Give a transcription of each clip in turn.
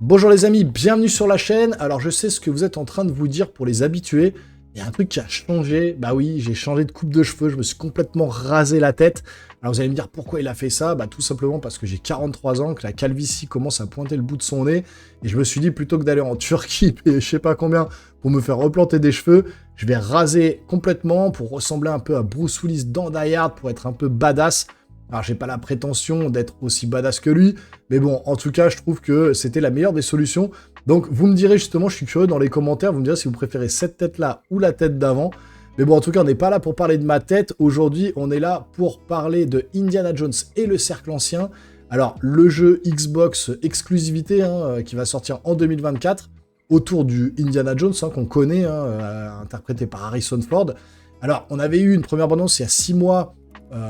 Bonjour les amis, bienvenue sur la chaîne. Alors je sais ce que vous êtes en train de vous dire pour les habitués. Il y a un truc qui a changé. Bah oui, j'ai changé de coupe de cheveux, je me suis complètement rasé la tête. Alors vous allez me dire pourquoi il a fait ça? Bah tout simplement parce que j'ai 43 ans, que la calvitie commence à pointer le bout de son nez. Et je me suis dit plutôt que d'aller en Turquie payer je sais pas combien pour me faire replanter des cheveux, je vais raser complètement pour ressembler un peu à Bruce Willis dans Die Hard, pour être un peu badass. Alors j'ai pas la prétention d'être aussi badass que lui, mais bon, en tout cas, je trouve que c'était la meilleure des solutions. Donc vous me direz justement, je suis curieux dans les commentaires, vous me direz si vous préférez cette tête-là ou la tête d'avant. Mais bon, en tout cas, on n'est pas là pour parler de ma tête. Aujourd'hui, on est là pour parler de Indiana Jones et le Cercle Ancien. Alors, le jeu Xbox exclusivité qui va sortir en 2024, autour du Indiana Jones qu'on connaît, interprété par Harrison Ford. Alors, on avait eu une première bande-annonce il y a 6 mois,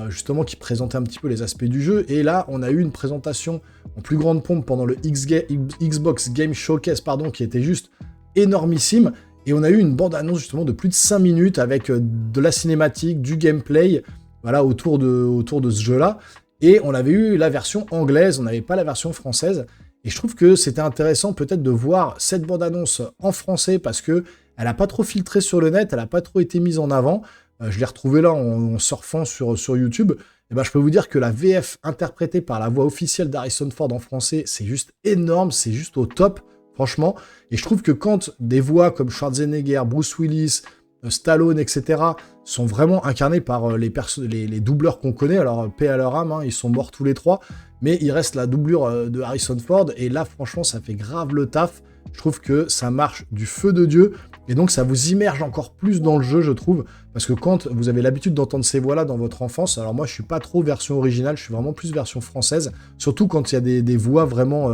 justement, qui présentait un petit peu les aspects du jeu. Et là, on a eu une présentation en plus grande pompe pendant le Xbox Game Showcase, qui était juste énormissime. Et on a eu une bande-annonce justement de plus de 5 minutes avec de la cinématique, du gameplay, voilà, autour de ce jeu-là. Et on avait eu la version anglaise, on n'avait pas la version française. Et je trouve que c'était intéressant peut-être de voir cette bande-annonce en français parce que elle n'a pas trop filtré sur le net, elle n'a pas trop été mise en avant. Je l'ai retrouvée là en surfant sur YouTube. Et ben, je peux vous dire que la VF interprétée par la voix officielle d'Harrison Ford en français, c'est juste énorme, c'est juste au top, franchement. Et je trouve que quand des voix comme Schwarzenegger, Bruce Willis, Stallone, etc., sont vraiment incarnées par les doubleurs qu'on connaît, alors paix à leur âme, ils sont morts tous les trois, mais il reste la doublure de Harrison Ford, et là, franchement, ça fait grave le taf. Je trouve que ça marche du feu de Dieu, et donc ça vous immerge encore plus dans le jeu, je trouve, parce que quand vous avez l'habitude d'entendre ces voix-là dans votre enfance, alors moi je suis pas trop version originale, je suis vraiment plus version française, surtout quand il y a des voix vraiment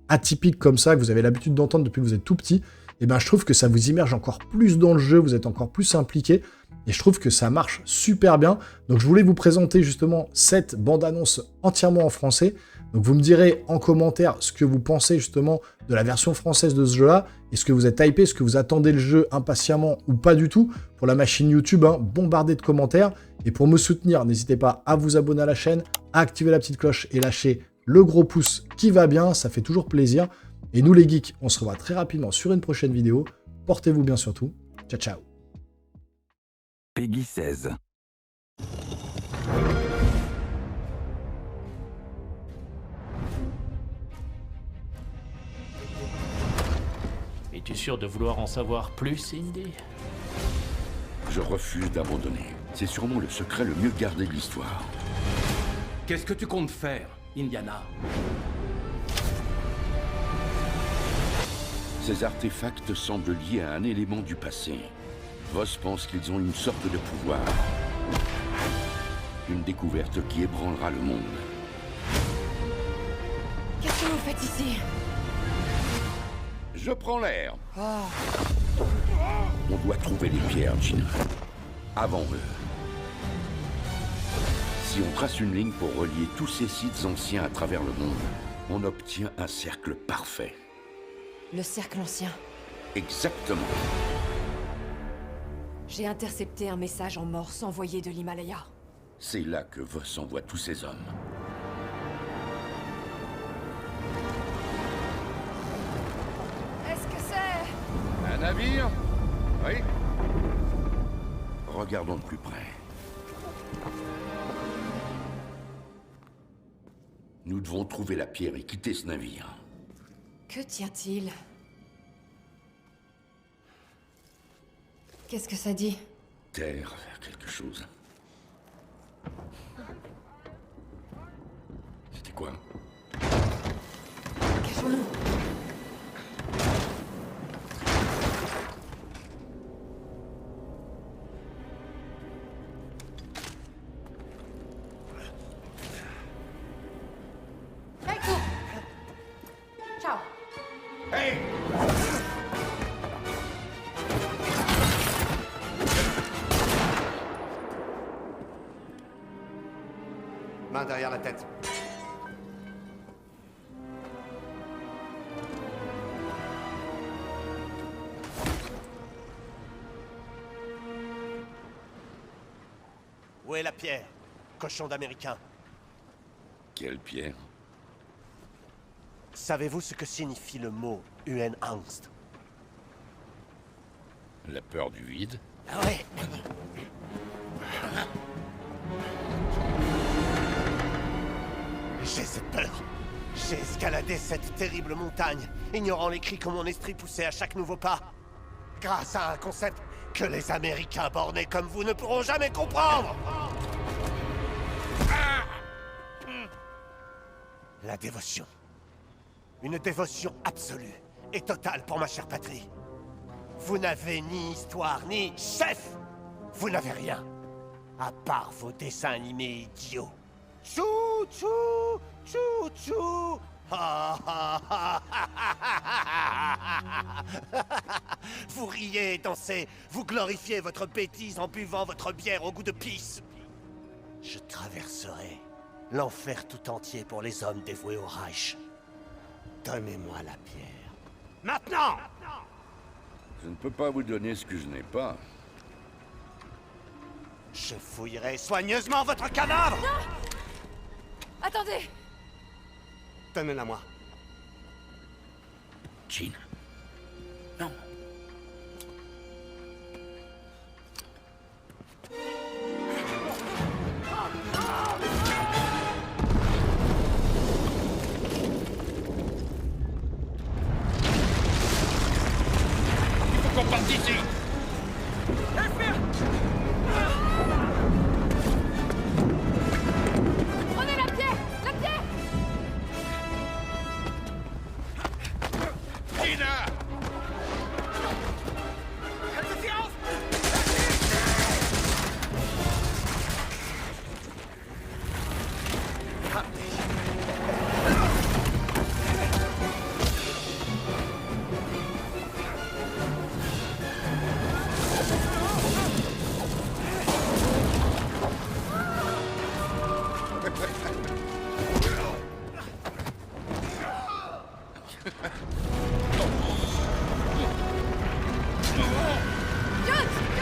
atypiques comme ça, que vous avez l'habitude d'entendre depuis que vous êtes tout petit, et ben je trouve que ça vous immerge encore plus dans le jeu, vous êtes encore plus impliqué, et je trouve que ça marche super bien. Donc je voulais vous présenter justement cette bande-annonce entièrement en français. Donc vous me direz en commentaire ce que vous pensez justement de la version française de ce jeu-là. Est-ce que vous êtes hypé, est-ce que vous attendez le jeu impatiemment ou pas du tout? Pour la machine YouTube, bombardez de commentaires. Et pour me soutenir, n'hésitez pas à vous abonner à la chaîne, à activer la petite cloche et lâcher le gros pouce qui va bien, ça fait toujours plaisir. Et nous les geeks, on se revoit très rapidement sur une prochaine vidéo. Portez-vous bien surtout. Ciao ciao. Peggy 16. Es-tu sûr de vouloir en savoir plus, Indy? Je refuse d'abandonner. C'est sûrement le secret le mieux gardé de l'histoire. Qu'est-ce que tu comptes faire, Indiana? Ces artefacts semblent liés à un élément du passé. Voss pense qu'ils ont une sorte de pouvoir. Une découverte qui ébranlera le monde. Qu'est-ce que vous faites ici? Je prends l'air. On doit trouver les pierres, Gina. Avant eux. Si on trace une ligne pour relier tous ces sites anciens à travers le monde, on obtient un cercle parfait. Le cercle ancien. Exactement. J'ai intercepté un message en morse envoyé de l'Himalaya. C'est là que Voss envoie tous ses hommes. Est-ce que c'est... Un navire? Oui. Regardons de plus près. Nous devons trouver la pierre et quitter ce navire. Que tient-il? Qu'est-ce que ça dit? Terre, quelque chose. C'était quoi? Cachons-nous. Raiko! Ciao. Hey! Main derrière la tête. Où est la pierre? Cochon d'Américain. Quelle pierre? Savez-vous ce que signifie le mot Angst? La peur du vide. Ah ouais. J'ai cette peur. J'ai escaladé cette terrible montagne, ignorant les cris que mon esprit poussait à chaque nouveau pas. Grâce à un concept que les Américains bornés comme vous ne pourront jamais comprendre. La dévotion. Une dévotion absolue et totale pour ma chère patrie. Vous n'avez ni histoire, ni chef. Vous n'avez rien. À part vos dessins animés idiots. Tchou, tchou, tchou, tchou. Ah, ah, ah, ah, ah, ah, ah. Vous riez et dansez. Vous glorifiez votre bêtise en buvant votre bière au goût de pisse. Je traverserai l'enfer tout entier pour les hommes dévoués au Reich. Donnez-moi la pierre. Maintenant! Je ne peux pas vous donner ce que je n'ai pas. Je fouillerai soigneusement votre cadavre! Attendez! Donnez-la moi. Jean. Non. Il faut qu'on parte d'ici. Prenez la pierre! La pierre! Tina! Jones!